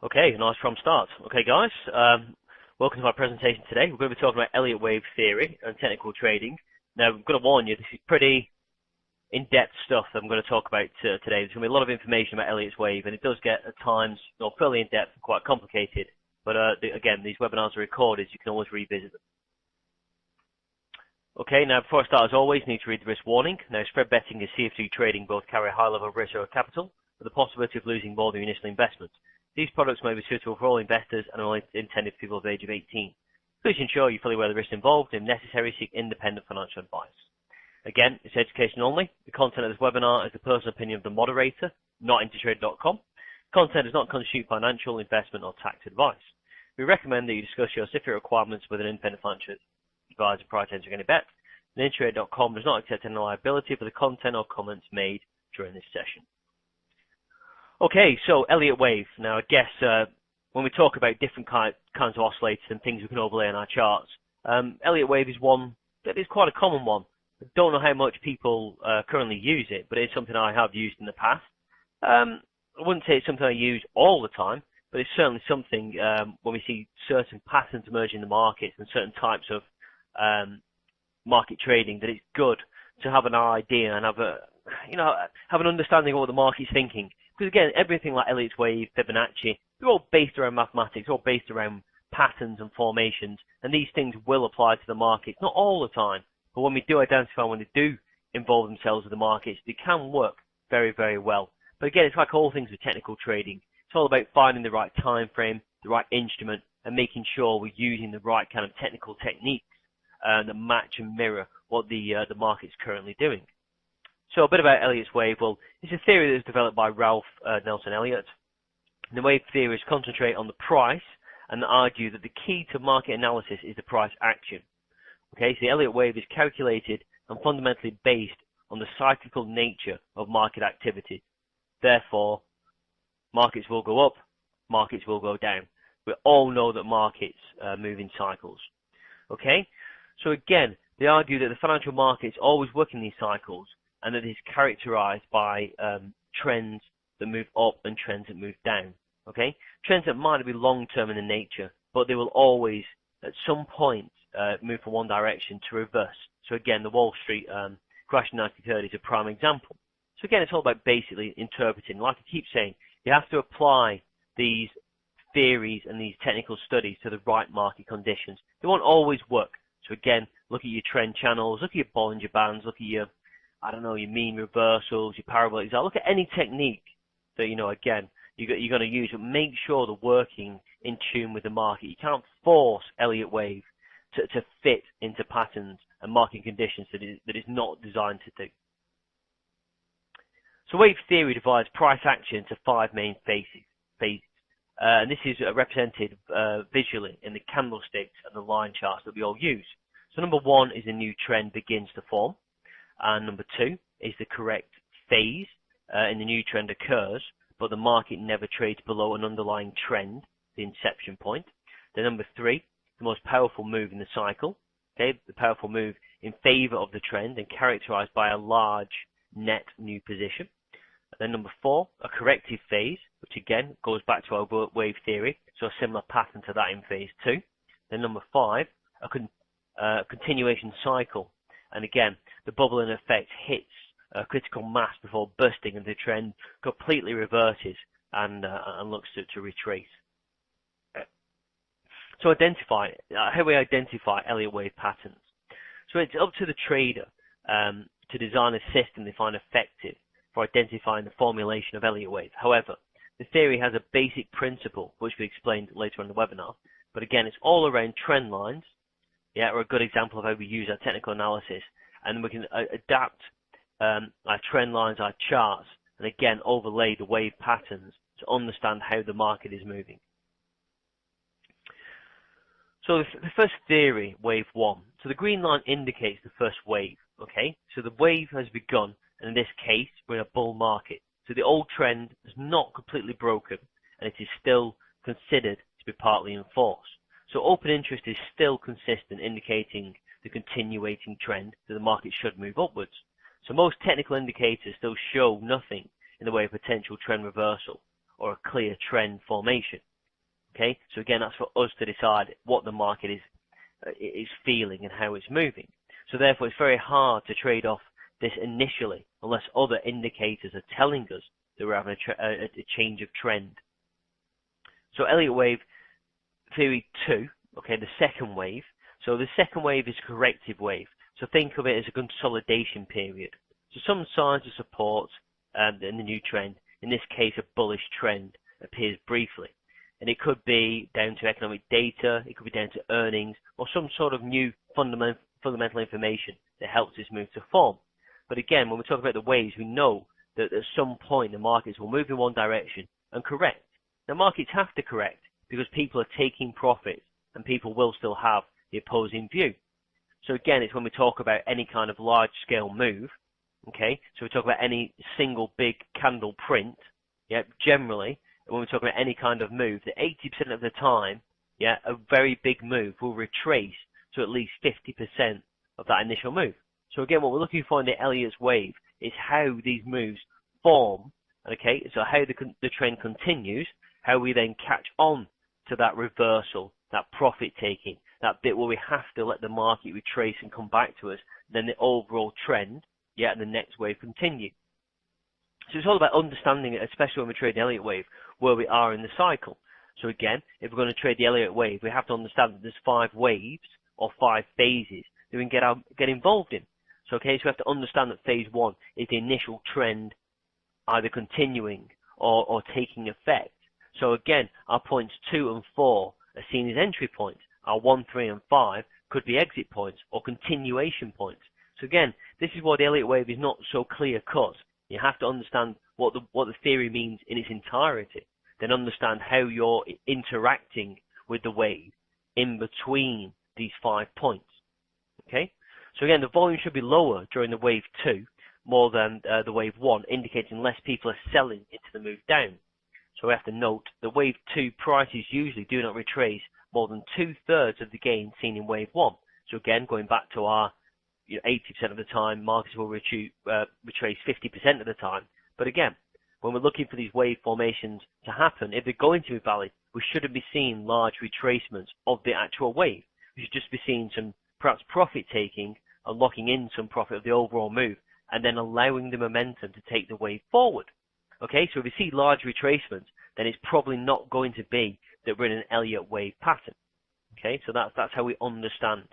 Okay, nice from start. Okay, guys, welcome to my presentation today. We're going to be talking about Elliot Wave theory and technical trading. Now, I'm going to warn you, this is pretty in-depth stuff that I'm going to talk about today. There's going to be a lot of information about Elliot's Wave, and it does get, at times, fairly in-depth and quite complicated. But again, these webinars are recorded, so you can always revisit them. Okay, now before I start, as always, you need to read the risk warning. Now, spread betting and CFD trading both carry a high level of risk or capital, with the possibility of losing more than your initial investment. These products may be suitable for all investors and are only intended for people of the age of 18. Please ensure you're fully aware of the risks involved, and if necessary, seek independent financial advice. Again, it's education only. The content of this webinar is the personal opinion of the moderator, not intertrade.com. Content does not constitute financial, investment, or tax advice. We recommend that you discuss your specific requirements with an independent financial advisor prior to entering any bet. And intertrade.com does not accept any liability for the content or comments made during this session. Okay, so Elliot Wave. Now, I guess when we talk about different kinds of oscillators and things we can overlay on our charts, Elliot Wave is one that is quite a common one. I don't know how much people currently use it, but it's something I have used in the past. I wouldn't say it's something I use all the time, but it's certainly something when we see certain patterns emerge in the markets and certain types of market trading, that it's good to have an idea and have an understanding of what the market's thinking. Because again, everything like Elliot's Wave, Fibonacci, they're all based around mathematics, they're all based around patterns and formations, and these things will apply to the markets, not all the time, but when we do identify, when they do involve themselves with the markets, they can work very, very well. But again, it's like all things with technical trading. It's all about finding the right time frame, the right instrument, and making sure we're using the right kind of technical techniques that match and mirror what the market's currently doing. So a bit about Elliot's Wave. Well, it's a theory that was developed by Ralph Nelson Elliot. The wave theories concentrate on the price and argue that the key to market analysis is the price action. Okay, so the Elliot Wave is calculated and fundamentally based on the cyclical nature of market activity. Therefore, markets will go up, markets will go down. We all know that markets move in cycles. Okay, so again, they argue that the financial markets always work in these cycles, and that is characterized by trends that move up and trends that move down. Okay, trends that might be long-term in nature, but they will always, at some point, move from one direction to reverse. So again, the Wall Street crash in 1930 is a prime example. So again, it's all about basically interpreting. Like I keep saying, you have to apply these theories and these technical studies to the right market conditions. They won't always work. So again, look at your trend channels, look at your Bollinger Bands, look at your your mean reversals, your parabolics. Look at any technique that, again, you're going to use, but make sure they're working in tune with the market. You can't force Elliot Wave to fit into patterns and market conditions that is not designed to do. So wave theory divides price action into 5 main phases. And this is represented visually in the candlesticks and the line charts that we all use. So number 1 is a new trend begins to form. And number 2 is the correct phase in the new trend occurs, but the market never trades below an underlying trend, the inception point. Then number 3, the most powerful move in the cycle, okay, the powerful move in favor of the trend and characterized by a large net new position. And then number 4, a corrective phase, which again goes back to our wave theory, so a similar pattern to that in phase 2. Then number 5, a continuation cycle. And again, the bubbling effect hits a critical mass before bursting, and the trend completely reverses and looks to retrace. So how we identify Elliot Wave patterns. So it's up to the trader to design a system they find effective for identifying the formulation of Elliot Wave. However, the theory has a basic principle, which we explained later on in the webinar. But again, it's all around trend lines. Yeah, or a good example of how we use our technical analysis, and we can adapt our trend lines, our charts, and again overlay the wave patterns to understand how the market is moving. So the first theory, wave 1. So the green line indicates the first wave. Okay, so the wave has begun, and in this case, we're in a bull market. So the old trend is not completely broken, and it is still considered to be partly in force. So open interest is still consistent, indicating the continuating trend that the market should move upwards. So most technical indicators still show nothing in the way of potential trend reversal. or a clear trend formation. Okay, so again, that's for us to decide what the market is feeling and how it's moving. So therefore, it's very hard to trade off this initially unless other indicators are telling us that we're having a change of trend. So Elliot Wave Theory 2, okay, the second wave. So the second wave is a corrective wave. So think of it as a consolidation period. So some signs of support in the new trend, in this case a bullish trend, appears briefly. And it could be down to economic data, it could be down to earnings, or some sort of new fundamental information that helps this move to form. But again, when we talk about the waves, we know that at some point the markets will move in one direction and correct. Now markets have to correct because people are taking profits and people will still have the opposing view. So again, it's when we talk about any kind of large scale move, okay, so we talk about any single big candle print, yeah, generally, when we talk about any kind of move, that 80% of the time, yeah, a very big move will retrace to at least 50% of that initial move. So again, what we're looking for in the Elliot's wave is how these moves form, okay, so how the trend continues, how we then catch on to that reversal, that profit taking, that bit where we have to let the market retrace and come back to us, then the overall trend, yeah, and the next wave continue. So it's all about understanding it, especially when we trade the Elliott wave, where we are in the cycle. So again, if we're going to trade the Elliott wave, we have to understand that there's 5 waves or 5 phases that we can get involved in. So okay, so we have to understand that phase 1 is the initial trend either continuing or taking effect. So again, our points 2 and 4 are seen as entry points. Our 1, 3 and 5 could be exit points or continuation points. So again, this is why the Elliott wave is not so clear cut. You have to understand what the theory means in its entirety, then understand how you're interacting with the wave in between these 5 points. Okay? So again, the volume should be lower during the wave 2 more than the wave 1, indicating less people are selling into the move down. So we have to note the wave 2 prices usually do not retrace more than 2/3 of the gain seen in wave 1. So again, going back to our 80% of the time, markets will retrace 50% of the time. But again, when we're looking for these wave formations to happen, if they're going to be valid, we shouldn't be seeing large retracements of the actual wave. We should just be seeing some perhaps profit taking and locking in some profit of the overall move and then allowing the momentum to take the wave forward. Okay, so if we see large retracements, then it's probably not going to be that we're in an Elliott wave pattern. Okay, so that's how we understand.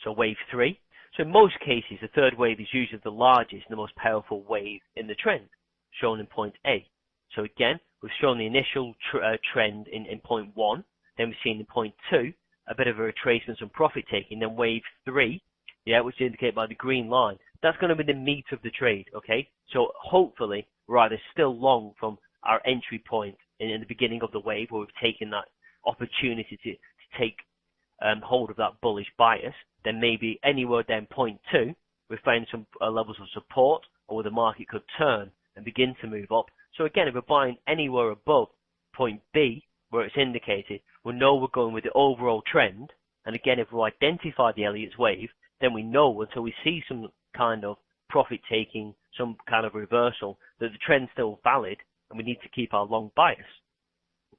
So wave 3. So in most cases, the third wave is usually the largest and the most powerful wave in the trend, shown in point A. So again, we've shown the initial trend in point 1, then we've seen in point 2 a bit of a retracement and profit taking, then wave 3, yeah, which is indicated by the green line. That's going to be the meat of the trade, okay? So hopefully we're either still long from our entry point in the beginning of the wave, where we've taken that opportunity to take hold of that bullish bias, then maybe anywhere down point 2, we find some levels of support, or where the market could turn and begin to move up. So again, if we're buying anywhere above point B, where it's indicated, we know we're going with the overall trend. And again, if we identify the Elliott's wave, then we know until we see some kind of profit taking, some kind of reversal, that the trend's still valid and we need to keep our long bias.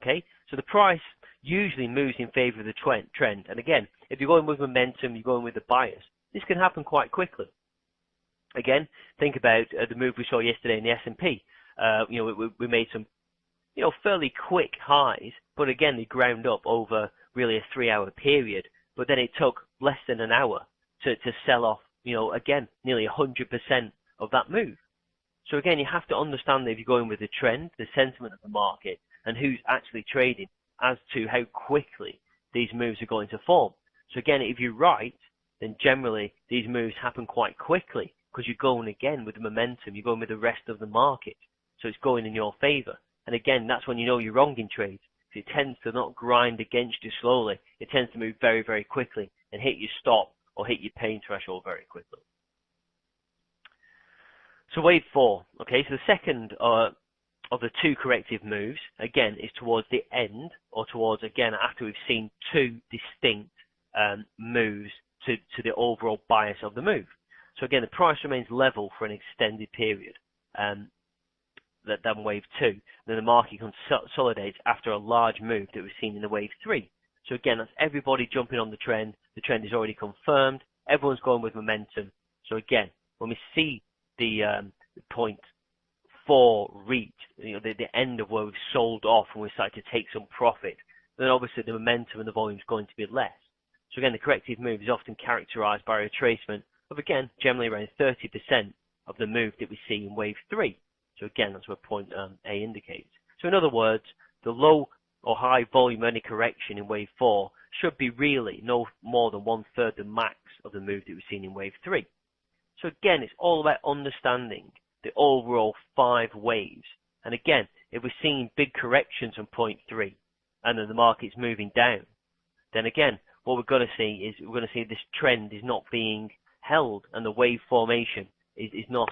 Okay, so the price usually moves in favor of the trend. And again, if you're going with momentum, you're going with the bias, this can happen quite quickly. Again, think about the move we saw yesterday in the S&P. We made some, fairly quick highs, but again, they ground up over really a 3-hour period. But then it took less than an hour to sell off, again, nearly 100% of that move. So again, you have to understand that if you're going with the trend, the sentiment of the market, and who's actually trading, as to how quickly these moves are going to form. So again, if you're right, then generally these moves happen quite quickly because you're going again with the momentum, you're going with the rest of the market. So it's going in your favor. And again, that's when you know you're wrong in trades. It tends to not grind against you slowly. It tends to move very, very quickly and hit your stop or hit your pain threshold very quickly. So wave 4, okay, so the second of the 2 corrective moves, again, is towards the end, or towards, again, after we've seen 2 distinct moves to the overall bias of the move. So again, the price remains level for an extended period. than wave 2. And then the market consolidates after a large move that we've seen in the wave 3. So again, that's everybody jumping on the trend. The trend is already confirmed. Everyone's going with momentum. So again, when we see the point 4 reach, the end of where we've sold off and we start to take some profit, then obviously the momentum and the volume is going to be less. So again, the corrective move is often characterized by a retracement of, again, generally around 30% of the move that we see in wave 3. So again, that's what point A indicates. So in other words, the low or high volume any correction in wave 4 should be really no more than 1/3 the max of the move that we've seen in wave 3. So again, it's all about understanding the overall 5 waves. And again, if we're seeing big corrections on point 3 and then the market's moving down, then again, what we're going to see is we're going to see this trend is not being held and the wave formation is not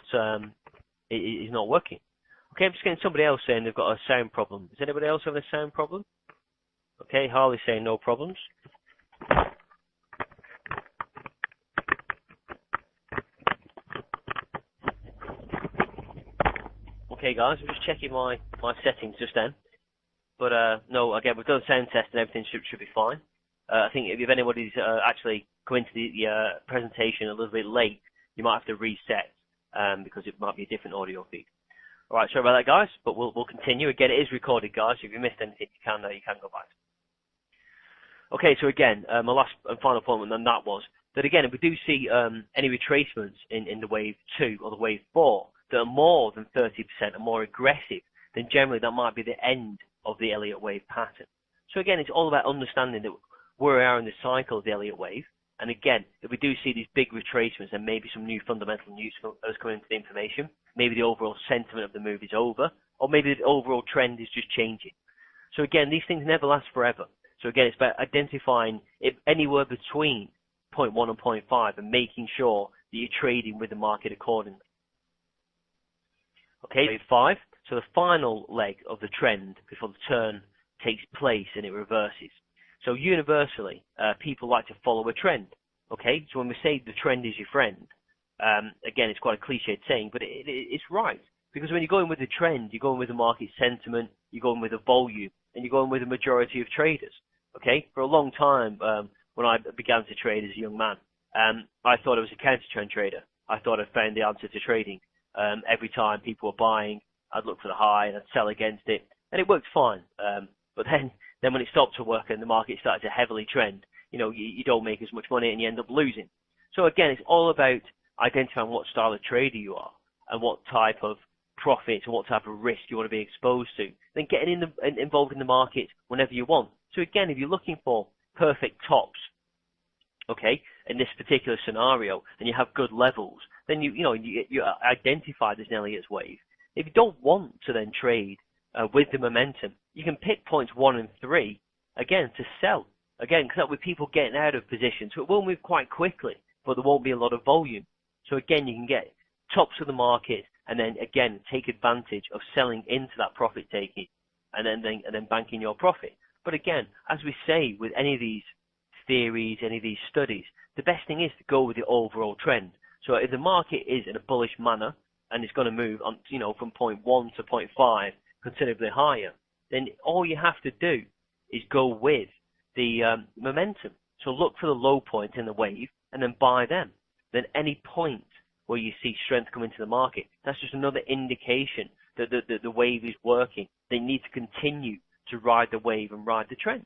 working. Okay, I'm just getting somebody else saying they've got a sound problem. Is anybody else having a sound problem? Okay, Harley's saying no problems. Okay guys, I'm just checking my settings just then. But no, again, we've done a sound test and everything should be fine. I think if anybody's actually come into the presentation a little bit late, you might have to reset because it might be a different audio feed. Alright, sorry about that guys, but we'll continue. Again, it is recorded guys, so if you missed anything you can go back. Okay, so again, my last and final point on that was that again, if we do see any retracements in the wave 2 or the wave 4 that are more than 30% and more aggressive, then generally that might be the end of the Elliot Wave pattern. So again, it's all about understanding that where we are in the cycle of the Elliot Wave. And again, if we do see these big retracements and maybe some new fundamental news has come into the information, maybe the overall sentiment of the move is over, or maybe the overall trend is just changing. So again, these things never last forever. So again, it's about identifying if anywhere between point 1 and point 5 and making sure that you're trading with the market accordingly. Okay, wave 5. So the final leg of the trend before the turn takes place and it reverses. So universally, people like to follow a trend. Okay, so when we say the trend is your friend, again, it's quite a cliched saying, but it's right. Because when you're going with the trend, you're going with the market sentiment, you're going with the volume, and you're going with the majority of traders. Okay, for a long time, when I began to trade as a young man, I thought I was a counter-trend trader. I thought I'd found the answer to trading. Every time people were buying, I'd look for the high and I'd sell against it, and it worked fine. But then when it stopped to work and the market started to heavily trend, you don't make as much money and you end up losing. So again, it's all about identifying what style of trader you are and what type of profits and what type of risk you want to be exposed to. Then getting involved in the market whenever you want. So again, if you're looking for perfect tops, okay, in this particular scenario, and you have good levels, then you identify this Elliot's Wave. If you don't want to then trade with the momentum, you can pick points 1 and 3 again to sell. Again, because that with people getting out of position, so it will move quite quickly, but there won't be a lot of volume. So again, you can get tops of the market and then again take advantage of selling into that profit taking and then banking your profit. But again, as we say with any of these theories, any of these studies, the best thing is to go with the overall trend. So if the market is in a bullish manner and it's going to move on, from point 1 to point 5 considerably higher, then all you have to do is go with the momentum. So look for the low point in the wave and then buy them. Then any point where you see strength come into the market, that's just another indication that the wave is working. They need to continue to ride the wave and ride the trend.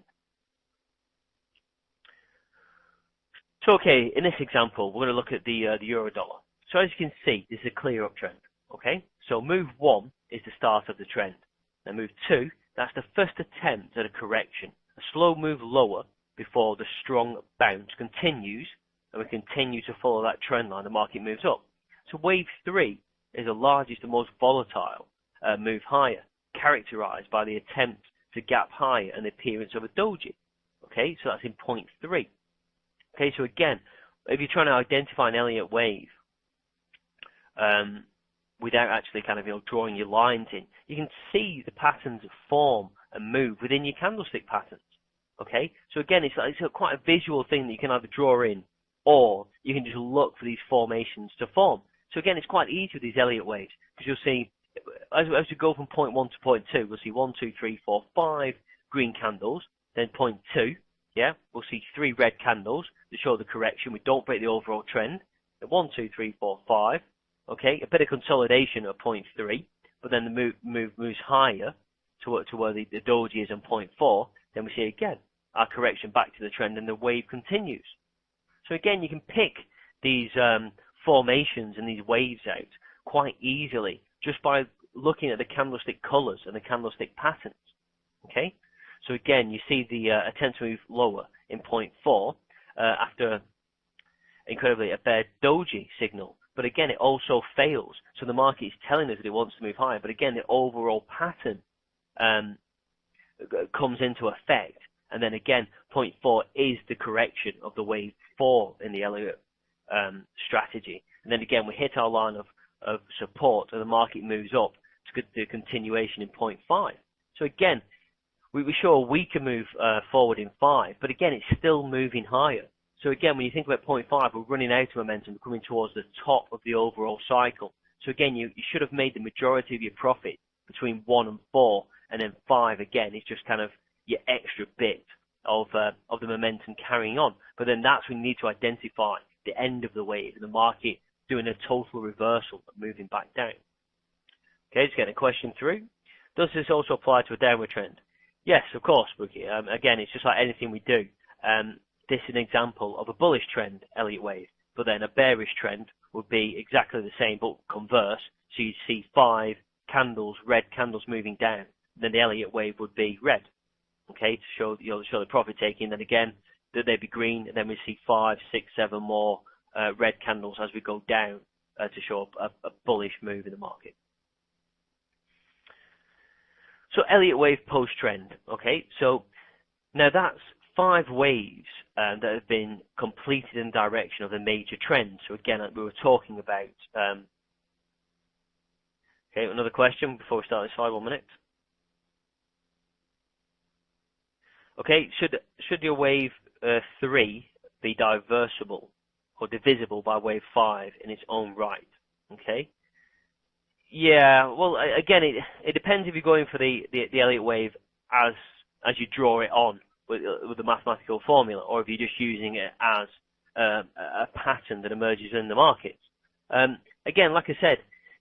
So okay, in this example, we're going to look at the euro dollar. So as you can see, this is a clear uptrend. Okay, so move 1 is the start of the trend. Now move 2, that's the first attempt at a correction. A slow move lower before the strong bounce continues, and we continue to follow that trend line. The market moves up. So wave 3 is the largest and most volatile move higher, characterized by the attempt to gap higher and the appearance of a doji. Okay, so that's in point 3. Okay, so again, if you're trying to identify an Elliot Wave without actually kind of drawing your lines in, you can see the patterns form and move within your candlestick patterns. Okay, so again, it's quite a visual thing that you can either draw in or you can just look for these formations to form. So again, it's quite easy with these Elliot Waves because you'll see as we go from point 1 to point 2, we'll see 1, 2, 3, 4, 5 green candles. Then point 2, yeah, we'll see 3 red candles to show the correction. We don't break the overall trend. Then 1, 2, 3, 4, 5. Okay, a bit of consolidation at point 3, but then the move moves higher to where the doji is on point 4. Then we see again our correction back to the trend, and the wave continues. So again, you can pick these formations and these waves out quite easily just by looking at the candlestick colors and the candlestick patterns. Okay, so again, you see the attempt to move lower in point 4 after incredibly a bear doji signal, but again, it also fails. So the market is telling us that it wants to move higher, but again, the overall pattern comes into effect. And then again, point 4 is the correction of the wave 4 in the Elliot strategy. And then again, we hit our line of support, and the market moves up to the continuation in point 5. So again, we show a weaker move forward in 5, but again, it's still moving higher. So again, when you think about point 5, we're running out of momentum, we're coming towards the top of the overall cycle. So again, you should have made the majority of your profit between 1 and 4, and then 5 again is just kind of your extra bit of the momentum carrying on. But then that's when you need to identify the end of the wave and the market doing a total reversal and moving back down. Okay, just getting a question through. Does this also apply to a downward trend? Yes, of course, Bookie. Again, it's just like anything we do. This is an example of a bullish trend, Elliot Wave, but then a bearish trend would be exactly the same, but converse. So you'd see 5 candles, red candles moving down. Then the Elliot Wave would be red. Okay, to show the profit taking. Then again, they'd be green, and then we see 5, 6, 7 more red candles as we go down to show a bullish move in the market. So Elliot Wave post trend. Okay, so now that's 5 waves that have been completed in direction of the major trend. So again, we were talking about. Okay, another question before we start this slide. 1 minute. Okay, should your wave 3 be diversible or divisible by wave 5 in its own right? Okay. Yeah, well, again, it depends if you're going for the Elliot Wave as you draw it on with the mathematical formula, or if you're just using it as a pattern that emerges in the markets. Again, like I said,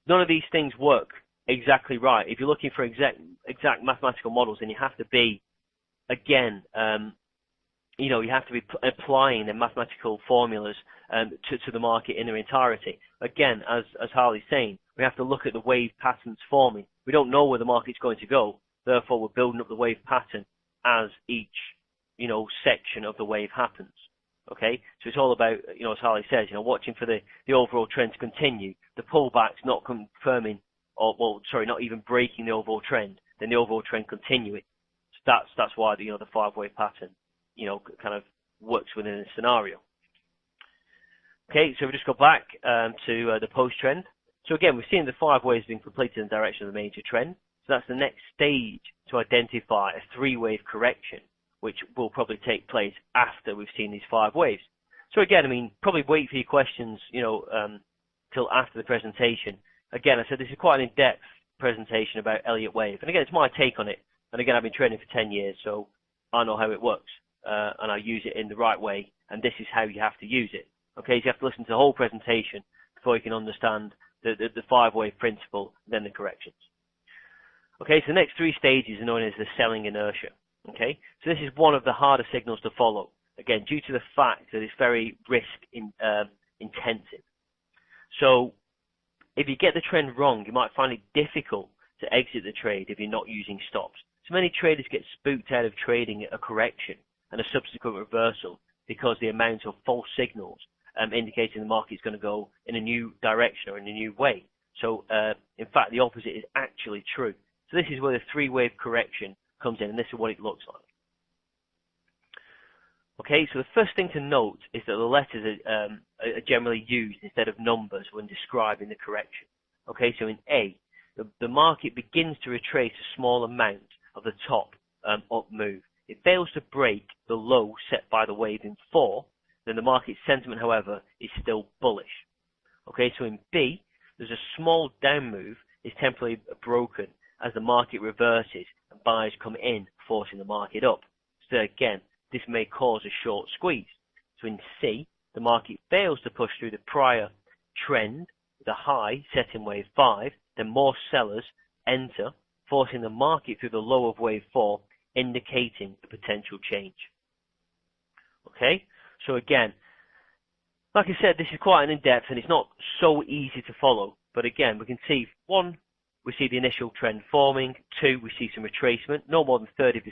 none of these things work exactly right. If you're looking for exact mathematical models, then you have to be, again, you have to be applying the mathematical formulas to the market in their entirety. Again, as Harley's saying, we have to look at the wave patterns forming. We don't know where the market's going to go, therefore we're building up the wave pattern as each, section of the wave happens. Okay, so it's all about, as Harley says, watching for the overall trend to continue. The pullback's not confirming, not even breaking the overall trend, then the overall trend continuing. So that's why the 5-wave pattern, kind of works within a scenario. Okay, so we just go back to the post trend. So again, we've seen the 5 waves being completed in the direction of the major trend. So that's the next stage to identify a 3-wave correction, which will probably take place after we've seen these 5 waves. So again, probably wait for your questions, till after the presentation. Again, I said this is quite an in-depth presentation about Elliot Wave. And again, it's my take on it. And again, I've been trading for 10 years, so I know how it works. And I use it in the right way. And this is how you have to use it. Okay, so you have to listen to the whole presentation before you can understand the 5-wave principle, then the corrections. Okay, so the next 3 stages are known as the selling inertia. Okay, so this is one of the harder signals to follow. Again, due to the fact that it's very risk intensive. So if you get the trend wrong, you might find it difficult to exit the trade if you're not using stops. So many traders get spooked out of trading a correction and a subsequent reversal because the amount of false signals indicating the market is going to go in a new direction or in a new way. So in fact, the opposite is actually true. So this is where the 3-wave correction comes in, and this is what it looks like. Okay, so the first thing to note is that the letters are generally used instead of numbers when describing the correction. Okay, so in A, the market begins to retrace a small amount of the top up move. It fails to break the low set by the wave in 4, then the market sentiment, however, is still bullish. Okay, so in B, there's a small down move is temporarily broken as the market reverses and buyers come in, forcing the market up. So again, this may cause a short squeeze. So in C, the market fails to push through the prior trend, the high set in wave 5, then more sellers enter, forcing the market through the low of wave 4, indicating the potential change. Okay, so again, like I said, this is quite an in-depth and it's not so easy to follow. But again, we can see, 1, we see the initial trend forming. 2, we see some retracement, no more than 30%.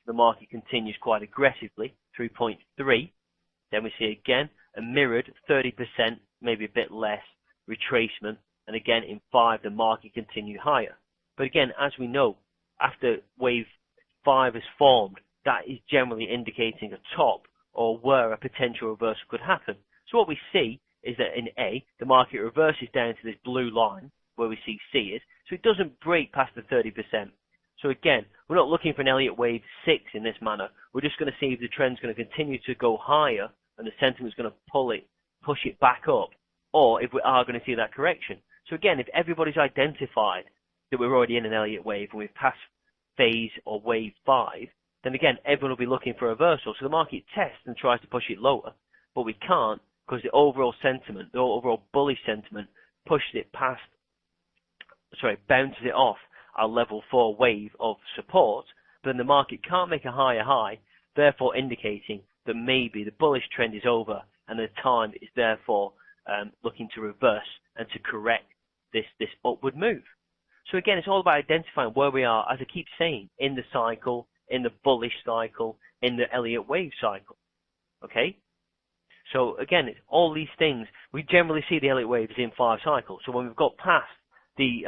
The market continues quite aggressively through point 3. Then we see again a mirrored 30%, maybe a bit less, retracement. And again, in 5, the market continued higher. But again, as we know, after wave 5 is formed, that is generally indicating a top or where a potential reversal could happen. So what we see is that in A, the market reverses down to this blue line where we see C is, so it doesn't break past the 30%. So again, we're not looking for an Elliott Wave 6 in this manner. We're just going to see if the trend's going to continue to go higher and the sentiment's going to push it back up, or if we are going to see that correction. So again, if everybody's identified that we're already in an Elliott Wave and we've passed phase or wave 5, then again, everyone will be looking for a reversal. So the market tests and tries to push it lower, but we can't because the overall sentiment, the overall bullish sentiment, pushes it past, bounces it off our level 4 wave of support, but then the market can't make a higher high, therefore indicating that maybe the bullish trend is over and the time is therefore looking to reverse and to correct this upward move. So again, it's all about identifying where we are, as I keep saying, in the cycle, in the bullish cycle, in the Elliott Wave cycle. Okay? So again, it's all these things. We generally see the Elliott Waves in 5 cycles. So when we've got past the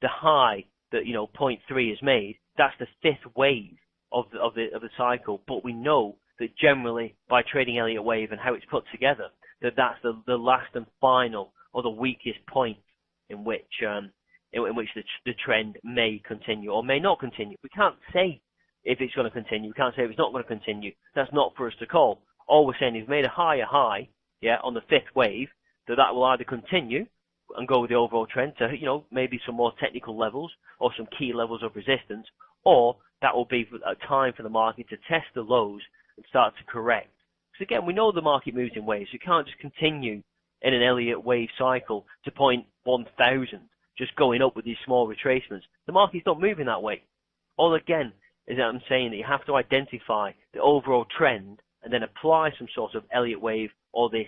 high that point 3 is made, that's the 5th wave of the cycle. But we know that generally by trading Elliott Wave and how it's put together, that's the last and final or the weakest point in which the trend may continue or may not continue. We can't say if it's going to continue. We can't say if it's not going to continue. That's not for us to call. All we're saying is made a higher high, on the 5th wave, that will either continue and go with the overall trend to, maybe some more technical levels or some key levels of resistance, or that will be a time for the market to test the lows and start to correct. Because again, we know the market moves in waves. You can't just continue in an Elliott Wave cycle to point 1000, just going up with these small retracements. The market's not moving that way. All again is that I'm saying that you have to identify the overall trend and then apply some sort of Elliott Wave or this,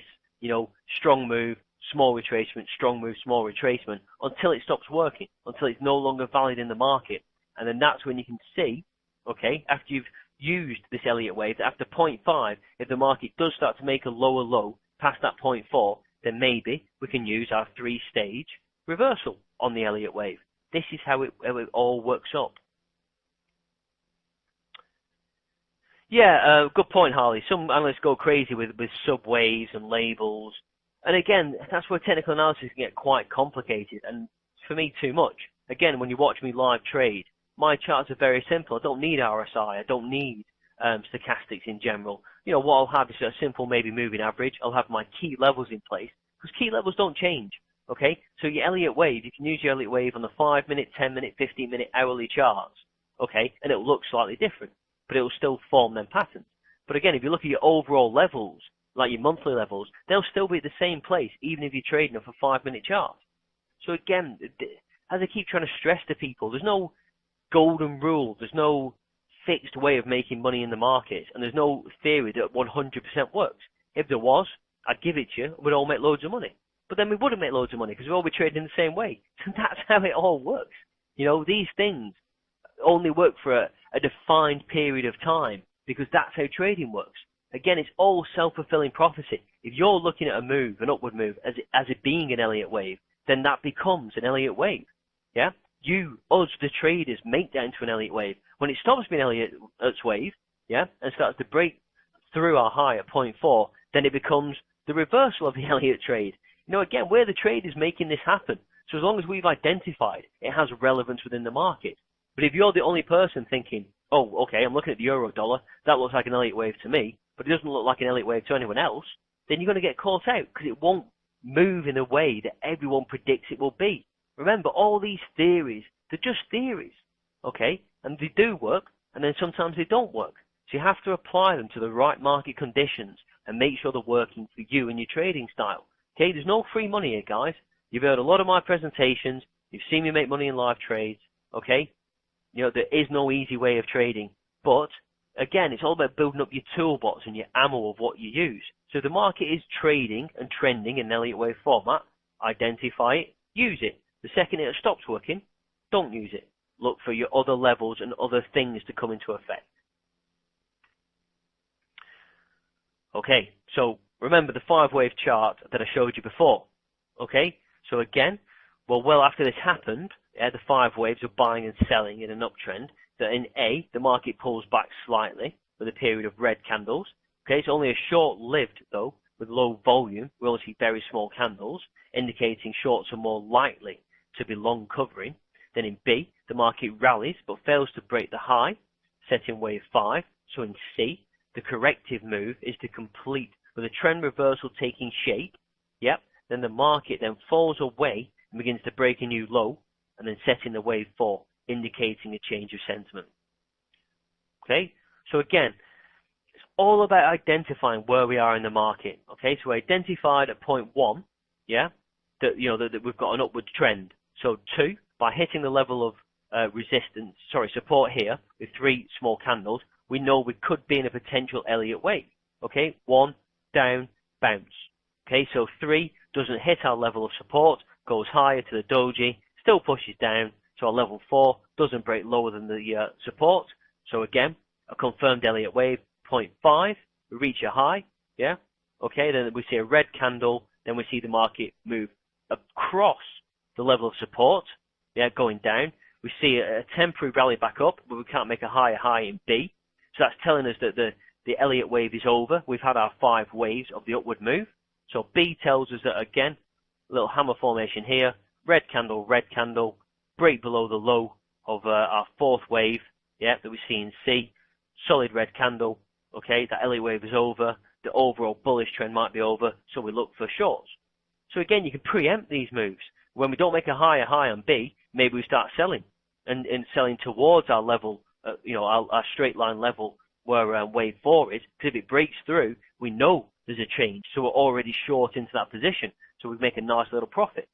strong move, small retracement, strong move, small retracement, until it stops working, until it's no longer valid in the market. And then that's when you can see, okay, after you've used this Elliott Wave, that after 0.5, if the market does start to make a lower low past that 0.4, then maybe we can use our 3-stage reversal on the Elliott Wave. This is how it all works up. Yeah, good point, Harley. Some analysts go crazy with sub-waves and labels. And again, that's where technical analysis can get quite complicated, and for me, too much. Again, when you watch me live trade, my charts are very simple. I don't need RSI. I don't need stochastics in general. What I'll have is a simple maybe moving average. I'll have my key levels in place, because key levels don't change. Okay? So your Elliott Wave, you can use your Elliott Wave on the 5-minute, 10-minute, 15-minute, hourly charts. Okay? And it'll look slightly different, but it'll still form them patterns. But again, if you look at your overall levels, like your monthly levels, they'll still be at the same place, even if you're trading off a 5-minute chart. So again, as I keep trying to stress to people, there's no golden rule, there's no fixed way of making money in the markets, and there's no theory that 100% works. If there was, I'd give it to you, and we'd all make loads of money. But then we wouldn't make loads of money, because we'd all be trading the same way. So that's how it all works. These things only work for a defined period of time, because that's how trading works. Again, it's all self-fulfilling prophecy. If you're looking at a move, an upward move, as it being an Elliott Wave, then that becomes an Elliott Wave. Yeah? Us, the traders, make that into an Elliott Wave. When it stops being Elliott's Wave, and starts to break through our high at 0.4, then it becomes the reversal of the Elliott trade. Again, we're the traders making this happen. So as long as we've identified it has relevance within the market. But if you're the only person thinking, oh, okay, I'm looking at the euro dollar, that looks like an Elliott Wave to me, but it doesn't look like an Elliott Wave to anyone else, then you're going to get caught out, because it won't move in a way that everyone predicts it will be. Remember, all these theories, they're just theories, okay? And they do work, and then sometimes they don't work. So you have to apply them to the right market conditions and make sure they're working for you and your trading style. Okay, there's no free money here, guys. You've heard a lot of my presentations. You've seen me make money in live trades, okay? You know, there is no easy way of trading. But, again, it's all about building up your toolbox and your ammo of what you use. So the market is trading and trending in an Elliott Wave format. Identify it, use it. The second it stops working, don't use it. Look for your other levels and other things to come into effect. Okay, so remember the 5-wave chart that I showed you before. Okay, so again, well after this happened, the 5 waves of buying and selling in an uptrend, that in A, the market pulls back slightly with a period of red candles. Okay, it's only a short-lived though, with low volume, we only see very small candles, indicating shorts are more likely to be long covering. Then in B, the market rallies but fails to break the high, set in wave 5. So in C, the corrective move is to complete with a trend reversal taking shape. Yep, then the market then falls away and begins to break a new low and then setting the wave 4, indicating a change of sentiment. Okay, so again, it's all about identifying where we are in the market. Okay, so we identified at point 1, yeah, that that we've got an upward trend. So 2, by hitting the level of support here with 3 small candles, we know we could be in a potential Elliott wave. Okay, 1, down, bounce. Okay, so 3 doesn't hit our level of support, goes higher to the doji, still pushes down, so our level 4 doesn't break lower than the support. So again, a confirmed Elliott wave. Point 5, we reach a high, yeah. Okay, then we see a red candle, then we see the market move across the level of support, yeah, going down. We see a temporary rally back up, but we can't make a higher high in B. So that's telling us that the Elliott wave is over. We've had our 5 waves of the upward move. So B tells us that again, a little hammer formation here, red candle, break below the low of our 4th wave, yeah, that we see in C, solid red candle, okay, that Elliott wave is over, the overall bullish trend might be over, so we look for shorts. So again, you can preempt these moves. When we don't make a higher high on B, maybe we start selling and selling towards our level, our straight line level where wave 4 is, because if it breaks through, we know there's a change, so we're already short into that position, so we make a nice little profit.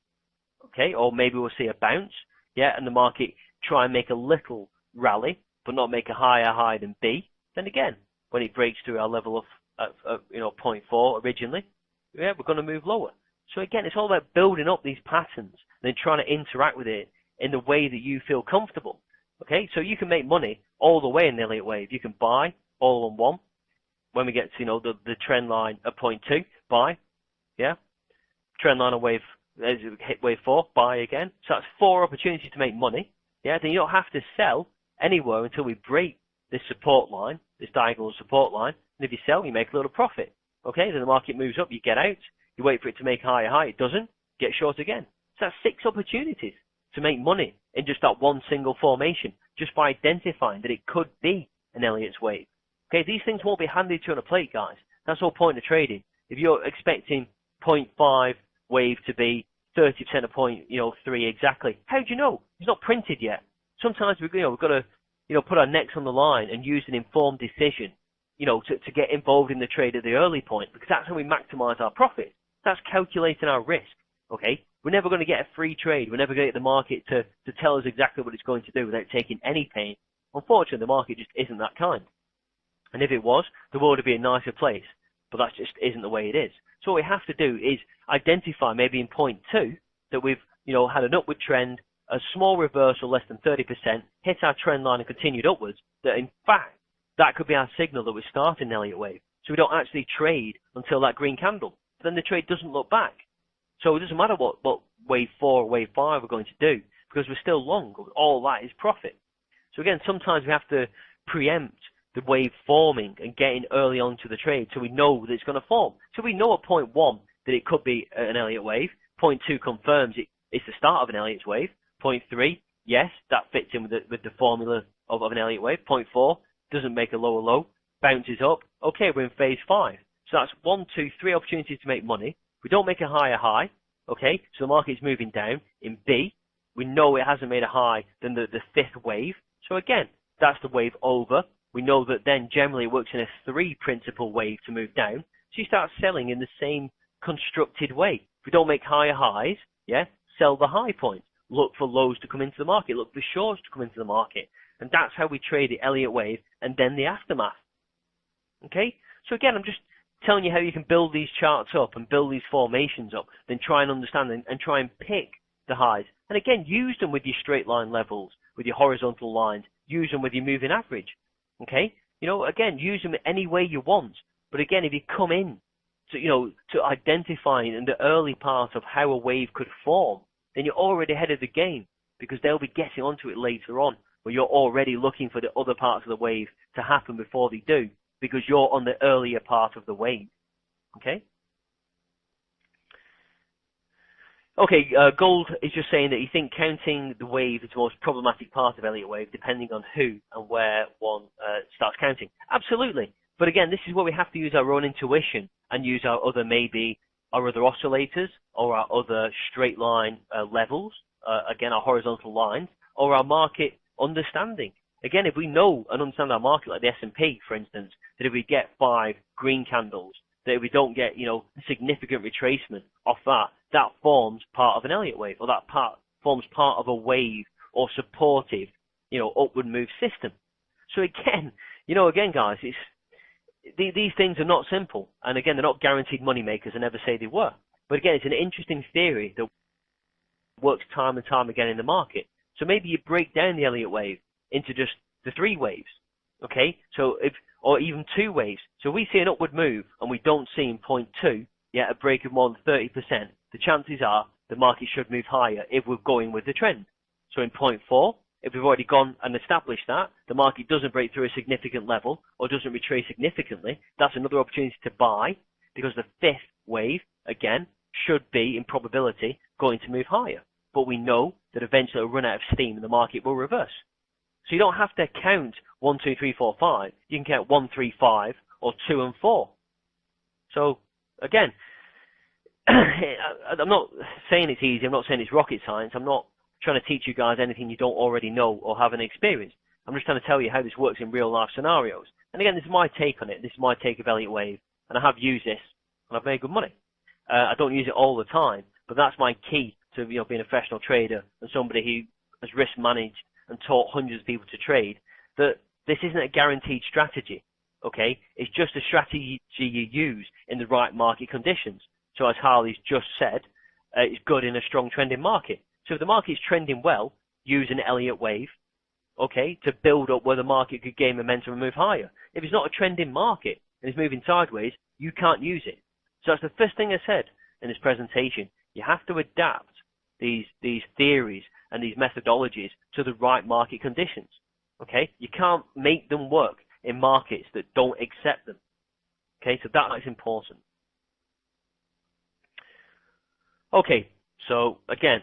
Okay, or maybe we'll see a bounce, yeah, and the market try and make a little rally, but not make a higher high than B. Then again, when it breaks through our level of 0.4 originally, yeah, we're going to move lower. So again, it's all about building up these patterns and then trying to interact with it in the way that you feel comfortable. Okay, so you can make money all the way in the Elliott wave. You can buy all on 1. When we get to the trend line at point 2, buy, yeah. Trend line of wave, hit wave 4, buy again. So that's 4 opportunities to make money. Yeah, then you don't have to sell anywhere until we break this support line, this diagonal support line. And if you sell, you make a little profit. Okay, then the market moves up, you get out, you wait for it to make a higher high, it doesn't, get short again. So that's 6 opportunities to make money in just that one single formation, just by identifying that it could be an Elliott's wave. Okay, these things won't be handed to you on a plate, guys. That's the whole point of trading. If you're expecting 0.5 wave to be 30% of 0.3 exactly, how do you know? It's not printed yet. Sometimes we've got to put our necks on the line and use an informed decision, to get involved in the trade at the early point, because that's how we maximize our profit. That's calculating our risk. Okay, we're never going to get a free trade. We're never going to get the market to tell us exactly what it's going to do without taking any pain. Unfortunately, the market just isn't that kind. And if it was, the world would be a nicer place. But that just isn't the way it is. So what we have to do is identify maybe in point 2 that we've had an upward trend, a small reversal less than 30%, hit our trend line and continued upwards, that in fact that could be our signal that we're starting an Elliott wave. So we don't actually trade until that green candle. Then the trade doesn't look back. So it doesn't matter what wave 4 or wave 5 we're going to do, because we're still long. All that is profit. So again, sometimes we have to preempt the wave forming and getting early onto the trade so we know that it's going to form. So we know at point 1 that it could be an Elliott wave. Point 2 confirms it's the start of an Elliott's wave. Point 3, yes, that fits in with the formula of an Elliott wave. Point 4 doesn't make a lower low, bounces up. Okay, we're in phase 5. So that's 1, 2, 3 opportunities to make money. We don't make a higher high. Okay, so the market's moving down. In B, We know it hasn't made a high than the fifth wave. So again, that's the wave over. We know that then generally it works in a 3 principal wave to move down. So you start selling in the same constructed way. If we don't make higher highs, yeah, sell the high points. Look for lows to come into the market. Look for shorts to come into the market. And that's how we trade the Elliott Wave and then the aftermath. Okay? So again, I'm just telling you how you can build these charts up and build these formations up, then try and understand and try and pick the highs. And again, use them with your straight line levels, with your horizontal lines. Use them with your moving average. Okay? You know, again, use them any way you want. But again, if you come in to, you know, to identifying in the early part of how a wave could form, then you're already ahead of the game, because they'll be getting onto it later on, where you're already looking for the other parts of the wave to happen before they do, because you're on the earlier part of the wave. Okay? Okay, Gold is just saying that you think counting the wave is the most problematic part of Elliott Wave, depending on who and where one starts counting. Absolutely. But again, this is where we have to use our own intuition and use our other, maybe our other oscillators or our other straight line levels, again, our horizontal lines, or our market understanding. Again, if we know and understand our market, like the S&P, for instance, that if we get 5 green candles, that if we don't get, you know, a significant retracement off that, that forms part of an Elliott wave, or that forms part of a wave or supportive, you know, upward move system. So again, you know, guys, these things are not simple, and again, they're not guaranteed money makers. I never say they were, but again, it's an interesting theory that works time and time again in the market. So maybe you break down the Elliott wave into just the 3 waves, okay? So or even 2 waves. So we see an upward move and we don't see in point 2 yet a break of more than 30%. The chances are the market should move higher if we're going with the trend. So in point 4, if we've already gone and established that, the market doesn't break through a significant level or doesn't retrace significantly, that's another opportunity to buy, because the 5th wave, again, should be, in probability, going to move higher. But we know that eventually it'll run out of steam and the market will reverse. So you don't have to count 1, 2, 3, 4, 5. You can count 1, 3, 5, or 2 and 4. So, again, I'm not saying it's easy. I'm not saying it's rocket science. I'm not trying to teach you guys anything you don't already know or haven't experienced. I'm just trying to tell you how this works in real life scenarios. And again, this is my take on it. This is my take of Elliott Wave. And I have used this, and I've made good money. I don't use it all the time, but that's my key to, you know, being a professional trader and somebody who has risk managed and taught hundreds of people to trade, that this isn't a guaranteed strategy, okay? It's just a strategy you use in the right market conditions. So as Harley's just said, it's good in a strong trending market. So if the market's trending well, use an Elliott wave, okay, to build up where the market could gain momentum and move higher. If it's not a trending market and it's moving sideways, you can't use it. So that's the first thing I said in this presentation. You have to adapt these theories and these methodologies to the right market conditions, okay? You can't make them work in markets that don't accept them, okay? So that is important. Okay, so again,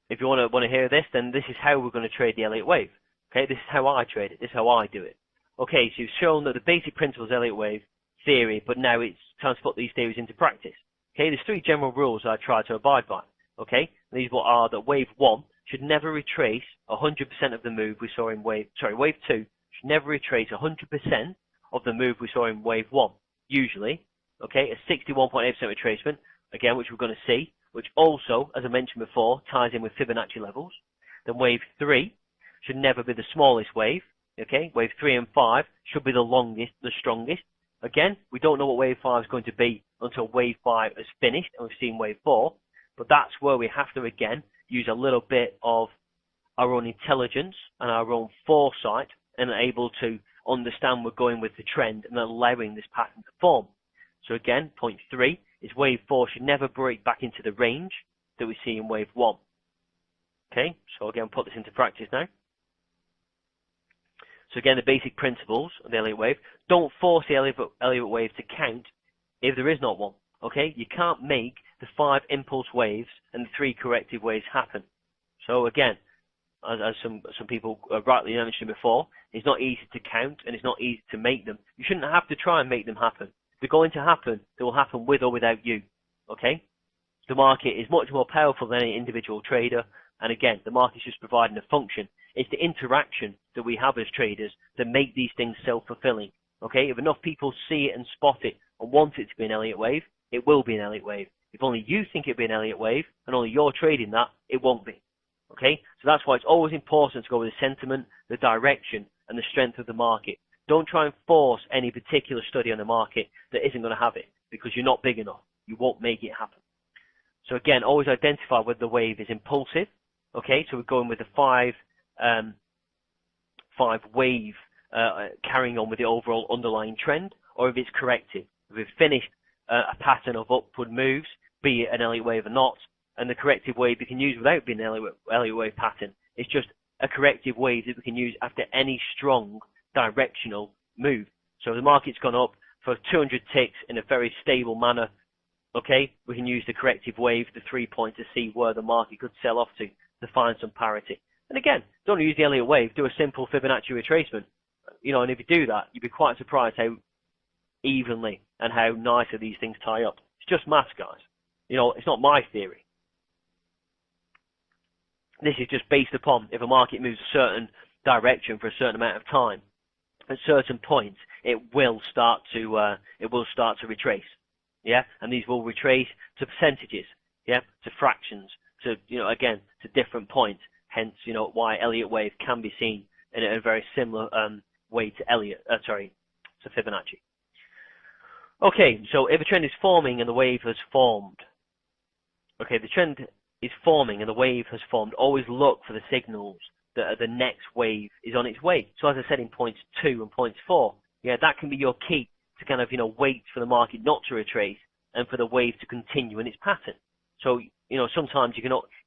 if you want to hear this, then this is how we're going to trade the Elliott Wave, okay? This is how I trade it. This is how I do it. Okay, so you've shown that the basic principles of Elliott Wave theory, but now it's time to put these theories into practice. Okay, there's 3 general rules I try to abide by, okay? These are that wave 1 should never retrace 100% of the move we saw in wave 2 should never retrace 100% of the move we saw in wave 1, usually, okay? A 61.8% retracement, again, which we're going to see, which also, as I mentioned before, ties in with Fibonacci levels. Then wave 3 should never be the smallest wave, okay? Wave 3 and 5 should be the longest, the strongest. Again, we don't know what wave 5 is going to be until wave 5 is finished and we've seen wave 4, but that's where we have to, again, use a little bit of our own intelligence and our own foresight and are able to understand we're going with the trend and allowing this pattern to form. So again, point 3 is wave 4 should never break back into the range that we see in wave 1. Okay, so again, put this into practice now. So again, the basic principles of the Elliott Wave. Don't force the Elliott Wave to count if there is not one. Okay, you can't make the 5 impulse waves and the 3 corrective waves happen. So again, as some people rightly mentioned before, it's not easy to count and it's not easy to make them. You shouldn't have to try and make them happen. If they're going to happen, they will happen with or without you. Okay? The market is much more powerful than any individual trader, And again, the market's just providing a function. It's the interaction that we have as traders that make these things self-fulfilling. Okay, if enough people see it and spot it and want it to be an Elliott wave, it will be an Elliott wave. If only you think it'll be an Elliott wave and only you're trading that, it won't be. Okay, so that's why it's always important to go with the sentiment, the direction, and the strength of the market. Don't try and force any particular study on the market that isn't going to have it, because you're not big enough. You won't make it happen. So again, always identify whether the wave is impulsive. Okay, so we're going with the five wave carrying on with the overall underlying trend, or if it's corrective. If we've finished a pattern of upward moves, be it an Elliott wave or not, and the corrective wave we can use without being an Elliott wave pattern. It's just a corrective wave that we can use after any strong directional move. So the market's gone up for 200 ticks in a very stable manner. Okay, we can use the corrective wave, the 3 point, to see where the market could sell off to find some parity. And again, don't use the Elliott wave, do a simple Fibonacci retracement. And if you do that, you'd be quite surprised how evenly and how nicely these things tie up. It's just maths, guys. It's not my theory. This is just based upon if a market moves a certain direction for a certain amount of time, at certain points it will start to retrace. Yeah, and these will retrace to percentages, yeah, to fractions, to again to different points. Hence, why Elliott wave can be seen in a very similar way to to Fibonacci. Okay, so if a trend is forming and the wave has formed, okay, the trend is forming and the wave has formed, always look for the signals that the next wave is on its way. So as I said in points 2 and points 4, yeah, that can be your key to kind of, wait for the market not to retrace and for the wave to continue in its pattern. So, sometimes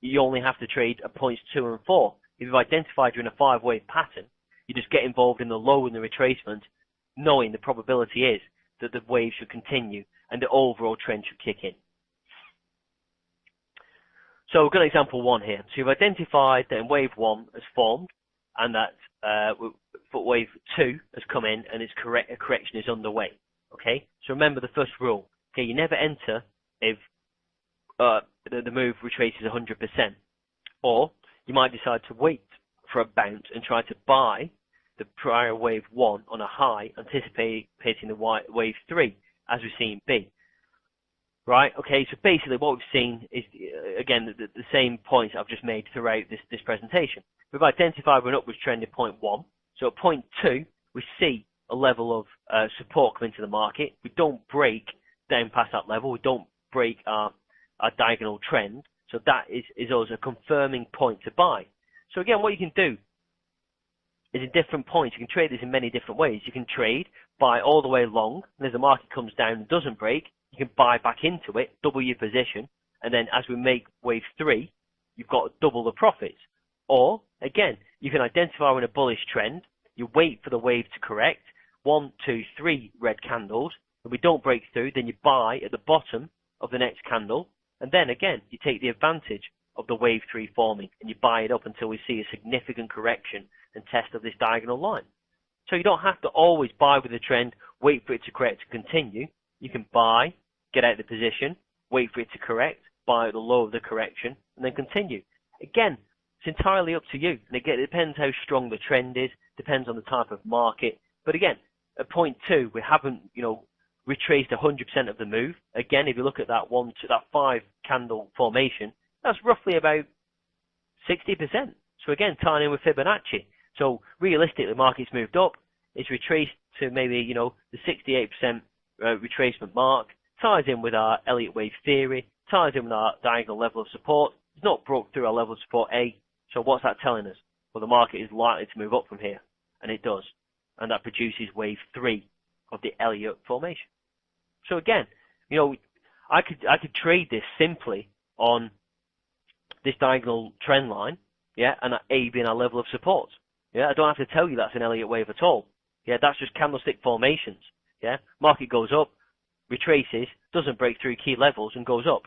you only have to trade at points 2 and 4. If you've identified you're in a 5-wave pattern, you just get involved in the low and the retracement, knowing the probability is that the wave should continue and the overall trend should kick in. So we've got example 1 here. So you've identified that wave 1 has formed and that wave 2 has come in and a correction is underway. Okay, so remember the first rule. Okay, you never enter if the move retraces 100%. Or you might decide to wait for a bounce and try to buy the prior wave 1 on a high, anticipating the wave 3 as we've seen B. Right, okay, so basically what we've seen is, again, the same points I've just made throughout this presentation. We've identified an upwards trend in point 1. So at point 2, we see a level of support come into the market. We don't break down past that level. We don't break our diagonal trend. So that is also a confirming point to buy. So again, what you can do is in different points, you can trade this in many different ways. You can trade, buy all the way long, and as the market comes down and doesn't break, you can buy back into it, double your position, and then as we make wave 3, you've got double the profits. Or, again, you can identify when a bullish trend, you wait for the wave to correct, 1, 2, 3 red candles, and we don't break through, then you buy at the bottom of the next candle, and then again, you take the advantage of the wave 3 forming, and you buy it up until we see a significant correction and test of this diagonal line. So you don't have to always buy with the trend, wait for it to correct to continue. You can buy, get out of the position, wait for it to correct, buy at the low of the correction, and then continue. Again, it's entirely up to you. And again, it depends how strong the trend is, depends on the type of market. But again, at point 2, we haven't, retraced 100% of the move. Again, if you look at that 5 candle formation, that's roughly about 60%. So again, tying in with Fibonacci. So realistically, the market's moved up. It's retraced to maybe, the 68% retracement mark. Ties in with our Elliott wave theory. Ties in with our diagonal level of support. It's not broke through our level of support A. So what's that telling us? Well, the market is likely to move up from here. And it does. And that produces wave 3 of the Elliott formation. So again, I could trade this simply on this diagonal trend line, yeah, and A being our level of support. Yeah, I don't have to tell you that's an Elliott wave at all. Yeah, that's just candlestick formations. Yeah, market goes up, retraces, doesn't break through key levels and goes up.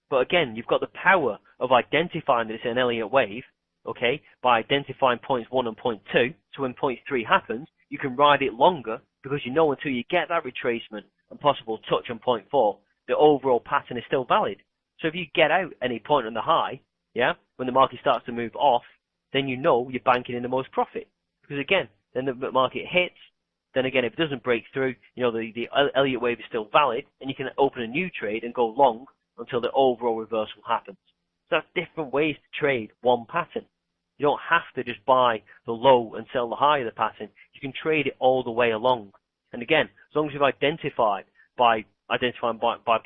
But again, you've got the power of identifying that it's an Elliott wave, okay, by identifying points 1 and point 2. So when point 3 happens, you can ride it longer because you know until you get that retracement and possible touch on point 4, the overall pattern is still valid. So if you get out any point on the high, yeah, when the market starts to move off, then you know you're banking in the most profit. Because again, then the market hits, then again, if it doesn't break through, the Elliot Wave is still valid, and you can open a new trade and go long until the overall reversal happens. So that's different ways to trade one pattern. You don't have to just buy the low and sell the high of the pattern. You can trade it all the way along. And again, as long as you've identified by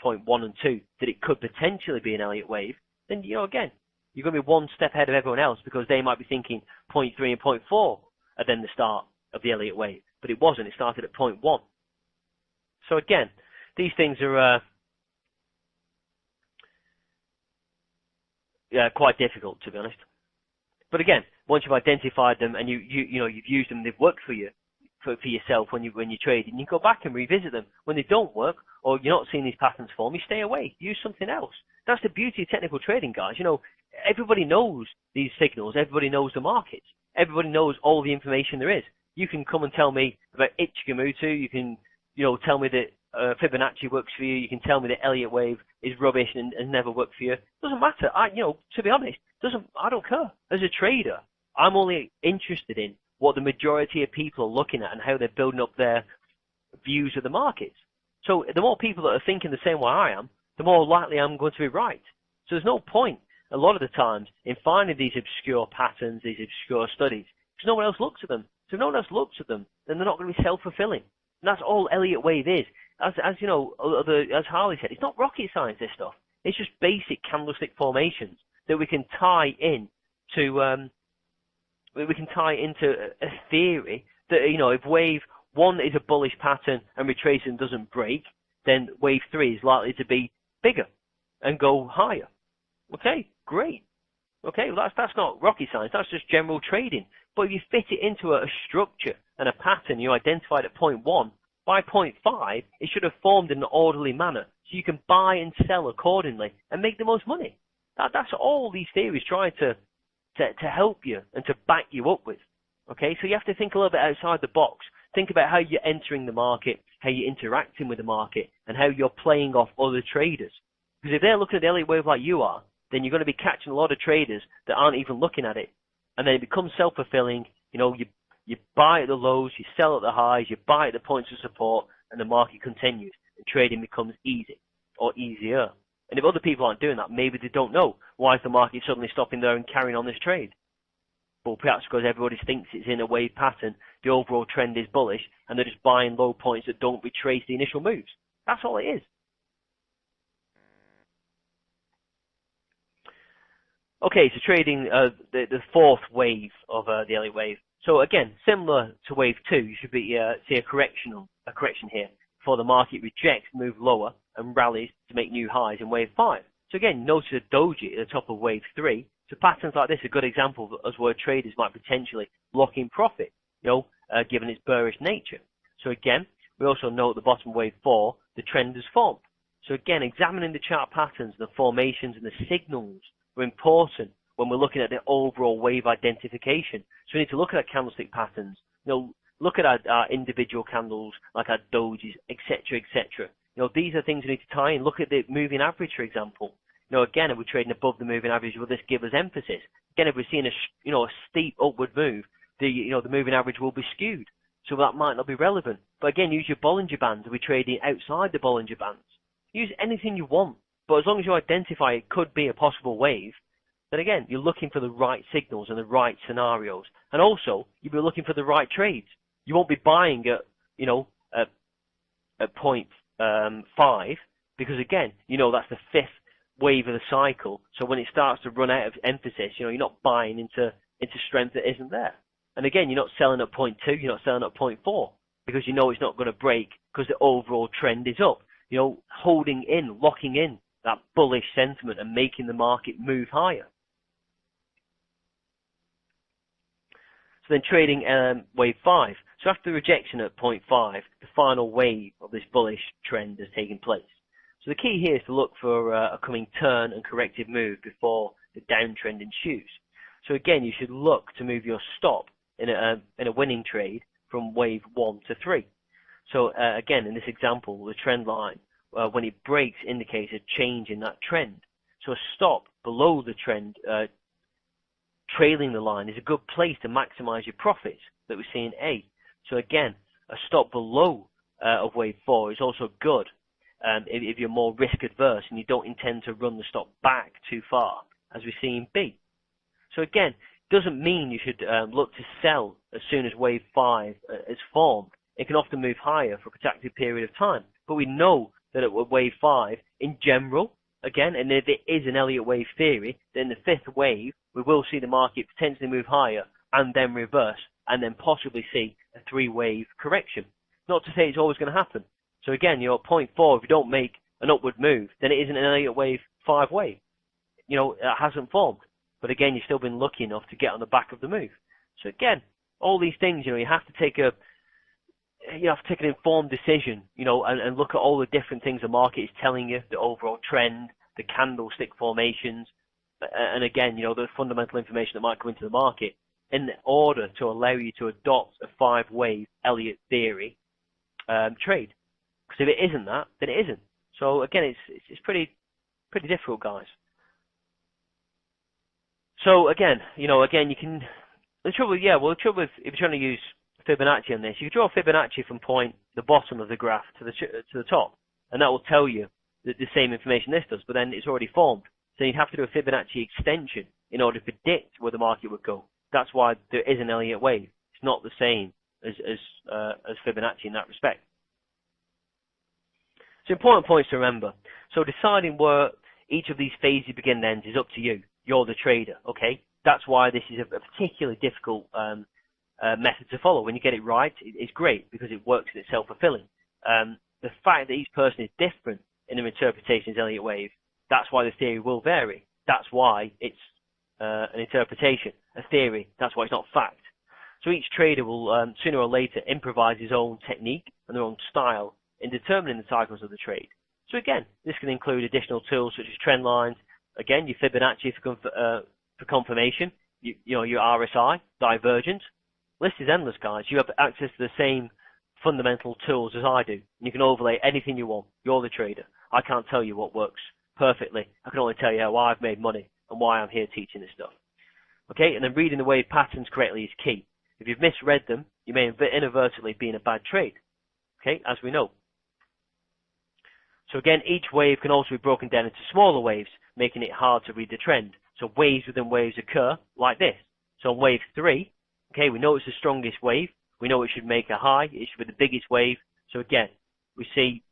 point 1 and 2 that it could potentially be an Elliott wave, then again, you're going to be one step ahead of everyone else, because they might be thinking point 3 and point 4 are then the start of the Elliott wave, but it wasn't. It started at point 1. So again, these things are quite difficult, to be honest. But again, once you've identified them and you've used them, they've worked for you, for yourself when you trade, and you go back and revisit them. When they don't work, or you're not seeing these patterns form, you stay away. Use something else. That's the beauty of technical trading, guys. Everybody knows these signals. Everybody knows the markets. Everybody knows all the information there is. You can come and tell me about Ichikamoto. You can, tell me that Fibonacci works for you. You can tell me that Elliott Wave is rubbish and has never worked for you. Doesn't matter. To be honest, I don't care. As a trader, I'm only interested in what the majority of people are looking at and how they're building up their views of the markets. So the more people that are thinking the same way I am, the more likely I'm going to be right. So there's no point, a lot of the times, in finding these obscure patterns, these obscure studies, because no one else looks at them. So if no one else looks at them, then they're not going to be self-fulfilling. And that's all Elliott Wave is. As Harley said, it's not rocket science, this stuff. It's just basic candlestick formations that we can tie in to a theory that, if wave 1 is a bullish pattern and retracing doesn't break, then wave 3 is likely to be bigger and go higher. Okay, great. Okay, well that's not rocket science, that's just general trading. But if you fit it into a structure and a pattern you identified at point 1, by point 5, it should have formed in an orderly manner, so you can buy and sell accordingly and make the most money. That's all these theories try to help you and to back you up with. Okay, so you have to think a little bit outside the box. Think about how you're entering the market, how you're interacting with the market, and how you're playing off other traders. Because if they're looking at the Elliott Wave like you are, then you're going to be catching a lot of traders that aren't even looking at it. And then it becomes self-fulfilling. You buy at the lows, you sell at the highs, you buy at the points of support, and the market continues. And trading becomes easy or easier. And if other people aren't doing that, maybe they don't know why is the market suddenly stopping there and carrying on this trade. Well, perhaps because everybody thinks it's in a wave pattern, the overall trend is bullish, and they're just buying low points that don't retrace the initial moves. That's all it is. Okay, so trading the fourth wave of the Elliott Wave. So again, similar to wave 2, you should be see a correction here before the market rejects, move lower, and rallies to make new highs in wave 5. So again, notice a doji at the top of wave 3. So patterns like this are a good example of where traders might potentially lock in profit, given its bearish nature. So again, we also know at the bottom of wave 4, the trend has formed. So again, examining the chart patterns, the formations, and the signals are important when we're looking at the overall wave identification. So we need to look at our candlestick patterns, look at our individual candles, like our dojis, etc., etc. These are things we need to tie in. Look at the moving average, for example. Again, if we're trading above the moving average, will this give us emphasis? Again, if we're seeing a steep upward move, the moving average will be skewed. So that might not be relevant. But again, use your Bollinger Bands if we're trading outside the Bollinger Bands. Use anything you want. But as long as you identify it could be a possible wave, then again, you're looking for the right signals and the right scenarios. And also, you'll be looking for the right trades. You won't be buying at point 5, because again, that's the 5th wave of the cycle. So when it starts to run out of emphasis, you're not buying into strength that isn't there. And again, you're not selling at point 2, you're not selling at point 4, because it's not going to break because the overall trend is up. Holding in, locking in that bullish sentiment and making the market move higher. So then trading wave 5. So after the rejection at point 5, the final wave of this bullish trend has taken place. So the key here is to look for a coming turn and corrective move before the downtrend ensues. So again, you should look to move your stop in a winning trade from wave 1 to 3. So again, in this example, the trend line, when it breaks, indicates a change in that trend. So a stop below the trend trailing the line is a good place to maximize your profits that we see in A. So again, a stop below of wave 4 is also good if you're more risk adverse and you don't intend to run the stock back too far, as we see in B. So again, doesn't mean you should look to sell as soon as wave 5 is formed. It can often move higher for a protracted period of time. But we know that at wave 5, in general, again, and if it is an Elliott wave theory, then the 5th wave, we will see the market potentially move higher and then reverse, and then possibly see a 3-wave correction. Not to say it's always going to happen. So again, at point 4, if you don't make an upward move, then it isn't an Elliott wave 5 wave. It hasn't formed. But again, you've still been lucky enough to get on the back of the move. So again, all these things, you have to take an informed decision, and look at all the different things the market is telling you, the overall trend, the candlestick formations, and again, the fundamental information that might come into the market in order to allow you to adopt a 5-wave Elliott theory trade. Because if it isn't that, then it isn't. So again, it's pretty difficult, guys. So again, you can. The trouble is, if you're trying to use Fibonacci on this, you can draw Fibonacci from the bottom of the graph to the top, and that will tell you the same information this does. But then it's already formed, so you'd have to do a Fibonacci extension in order to predict where the market would go. That's why there is an Elliott wave. It's not the same as Fibonacci in that respect. So important points to remember. So deciding where each of these phases begin and ends is up to you. You're the trader, okay? That's why this is a particularly difficult method to follow. When you get it right, it's great because it works and it's self-fulfilling. The fact that each person is different in their interpretation of Elliott wave, that's why the theory will vary. That's why it's an interpretation, a theory. That's why it's not fact. So each trader will sooner or later improvise his own technique and their own style in determining the cycles of the trade. So again, this can include additional tools such as trend lines, again, your Fibonacci for confirmation, your RSI, divergence. List is endless, guys. You have access to the same fundamental tools as I do. And you can overlay anything you want. You're the trader. I can't tell you what works perfectly. I can only tell you how I've made money and why I'm here teaching this stuff. Okay, and then reading the wave patterns correctly is key. If you've misread them, you may inadvertently be in a bad trade. Okay, as we know. So again, each wave can also be broken down into smaller waves, making it hard to read the trend. So waves within waves occur like this. So on wave 3, okay, we know it's the strongest wave. We know it should make a high. It should be the biggest wave. So again, we see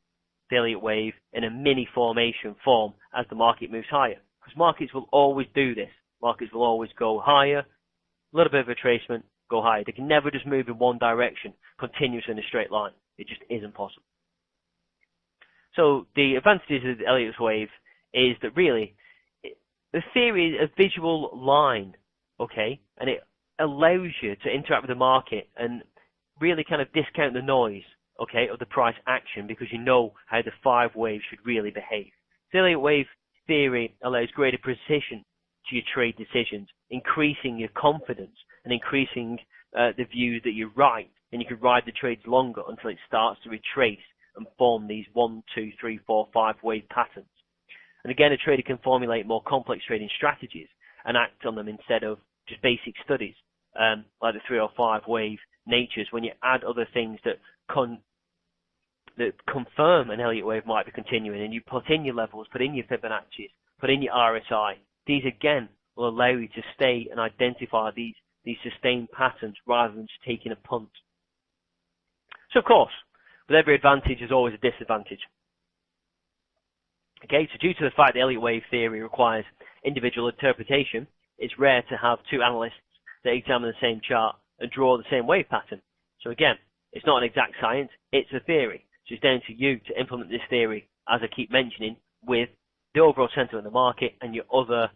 the Elliott wave in a mini formation form as the market moves higher. Because markets will always do this. Markets will always go higher, a little bit of retracement, go higher. They can never just move in one direction, continuously in a straight line. It just isn't possible. So the advantages of the Elliott wave is that really, the theory is a visual line, okay, and it allows you to interact with the market and really kind of discount the noise, okay, of the price action because you know how the 5 waves should really behave. The Elliott wave theory allows greater precision to your trade decisions, increasing your confidence and increasing the view that you're right, and you can ride the trades longer until it starts to retrace and form these 1, 2, 3, 4, 5 wave patterns. And again, a trader can formulate more complex trading strategies and act on them instead of just basic studies, like the 3 or 5 wave natures. When you add other things that confirm an Elliott wave might be continuing, and you put in your levels, put in your Fibonacci's, put in your RSI, these again will allow you to stay and identify these sustained patterns rather than just taking a punt. So of course, with every advantage there's always a disadvantage. Okay, so due to the fact that Elliott wave theory requires individual interpretation, it's rare to have 2 analysts that examine the same chart and draw the same wave pattern. So again, it's not an exact science, it's a theory. So it's down to you to implement this theory, as I keep mentioning, with the overall sentiment of the market and your other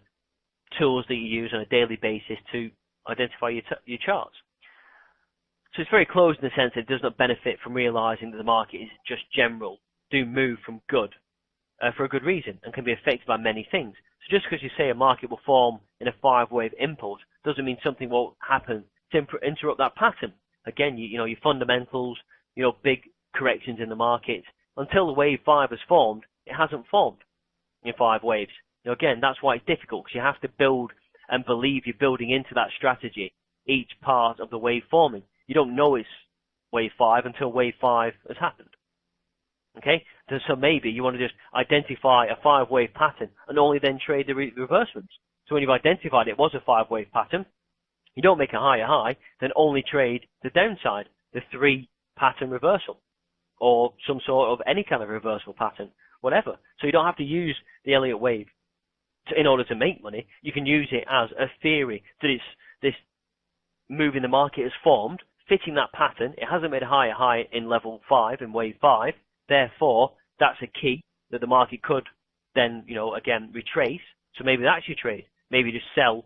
tools that you use on a daily basis to identify your charts. So it's very closed in the sense that it does not benefit from realizing that the market is just general, do move from good for a good reason and can be affected by many things. So just because you say a market will form in a 5-wave impulse doesn't mean something will happen to interrupt that pattern. Again, your fundamentals, big corrections in the market, until the wave 5 has formed, it hasn't formed in 5 waves. Again, that's why it's difficult, because you have to build and believe you're building into that strategy each part of the wave forming. You don't know it's wave 5 until wave 5 has happened. Okay? So maybe you want to just identify a 5-wave pattern and only then trade the reversements. So when you've identified it was a 5-wave pattern, you don't make a higher high, then only trade the downside, the 3-pattern reversal, or some sort of any kind of reversal pattern, whatever. So you don't have to use the Elliott wave in order to make money. You can use it as a theory that it's this move in the market has formed, fitting that pattern. It hasn't made a higher high in level 5, in wave 5. Therefore, that's a key that the market could then, again, retrace. So maybe that's your trade. Maybe just sell,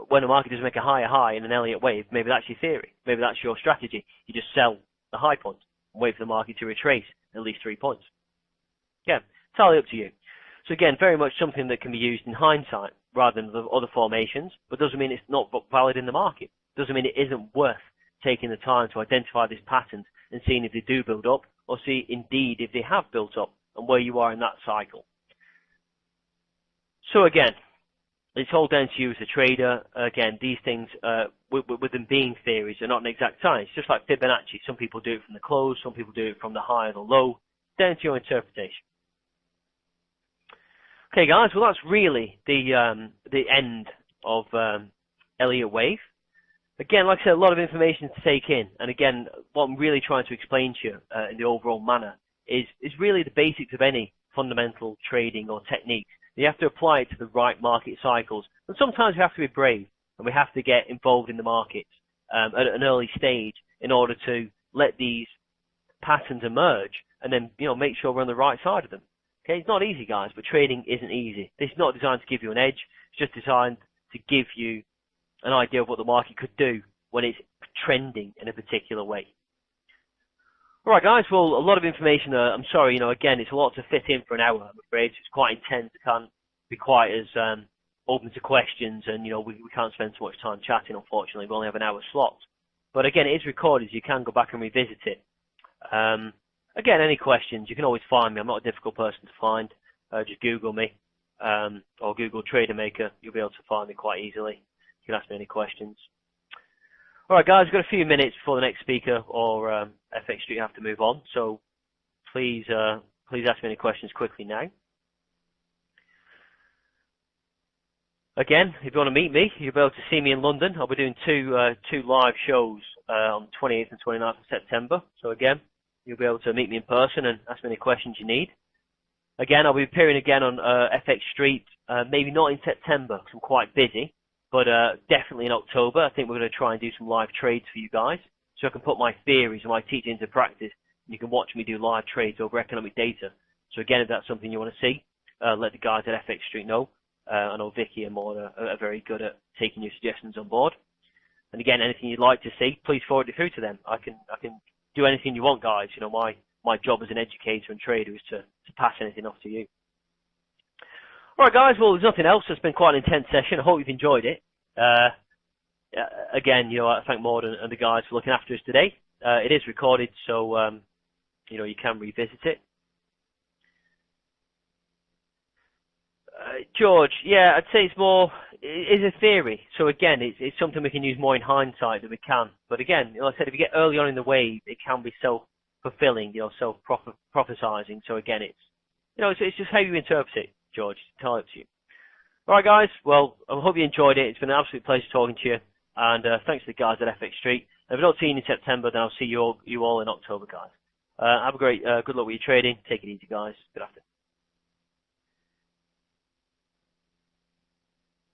when the market doesn't make a higher high in an Elliott wave, maybe that's your theory. Maybe that's your strategy. You just sell the high point and wait for the market to retrace at least 3 points. Yeah, entirely up to you. So again, very much something that can be used in hindsight rather than the other formations, but doesn't mean it's not valid in the market. Doesn't mean it isn't worth taking the time to identify these patterns and seeing if they do build up, or see indeed if they have built up and where you are in that cycle. So again, it's all down to you as a trader. Again, these things, with them being theories, are not an exact science. Just like Fibonacci, some people do it from the close, some people do it from the high or the low. Down to your interpretation. Okay, guys. Well, that's really the end of Elliott Wave. Again, like I said, a lot of information to take in. And again, what I'm really trying to explain to you in the overall manner is really the basics of any fundamental trading or techniques. You have to apply it to the right market cycles. And sometimes we have to be brave and we have to get involved in the markets at an early stage in order to let these patterns emerge and then, make sure we're on the right side of them. Okay, it's not easy, guys, but trading isn't easy. This is not designed to give you an edge. It's just designed to give you an idea of what the market could do when it's trending in a particular way. All right, guys. Well, a lot of information. I'm sorry, again, it's a lot to fit in for an hour, I'm afraid. It's quite intense. I can't be quite as open to questions, and, we can't spend so much time chatting, unfortunately. We only have an hour slot. But again, it is recorded, so you can go back and revisit it. Again, any questions, you can always find me. I'm not a difficult person to find. Just Google me, or Google Trader Maker. You'll be able to find me quite easily. You can ask me any questions. All right, guys, we've got a few minutes before the next speaker or FX Street have to move on. So please ask me any questions quickly now. Again, if you want to meet me, you'll be able to see me in London. I'll be doing two live shows on 28th and 29th of September. So again, you'll be able to meet me in person and ask me any questions you need. Again, I'll be appearing again on FX Street, maybe not in September because I'm quite busy. But definitely in October, I think we're going to try and do some live trades for you guys, so I can put my theories and my teaching into practice. And you can watch me do live trades over economic data. So again, if that's something you want to see, let the guys at FX Street know. I know Vicky and Maud are very good at taking your suggestions on board. And again, anything you'd like to see, please forward it through to them. I can do anything you want, guys. My job as an educator and trader is to pass anything off to you. All right, guys. Well, there's nothing else. It's been quite an intense session. I hope you've enjoyed it. Again, I thank Maud and the guys for looking after us today. It is recorded, so you can revisit it. George, yeah, I'd say it's a theory. So again, it's something we can use more in hindsight than we can. But again, like I said, if you get early on in the wave, it can be self-fulfilling, self-prophesizing. So again, it's just how you interpret it, George. It's entirely up to you. All right, guys. Well, I hope you enjoyed it. It's been an absolute pleasure talking to you. And thanks to the guys at FX Street. If I don't see you in September, then I'll see you all in October, guys. Have a great, good luck with your trading. Take it easy, guys. Good afternoon.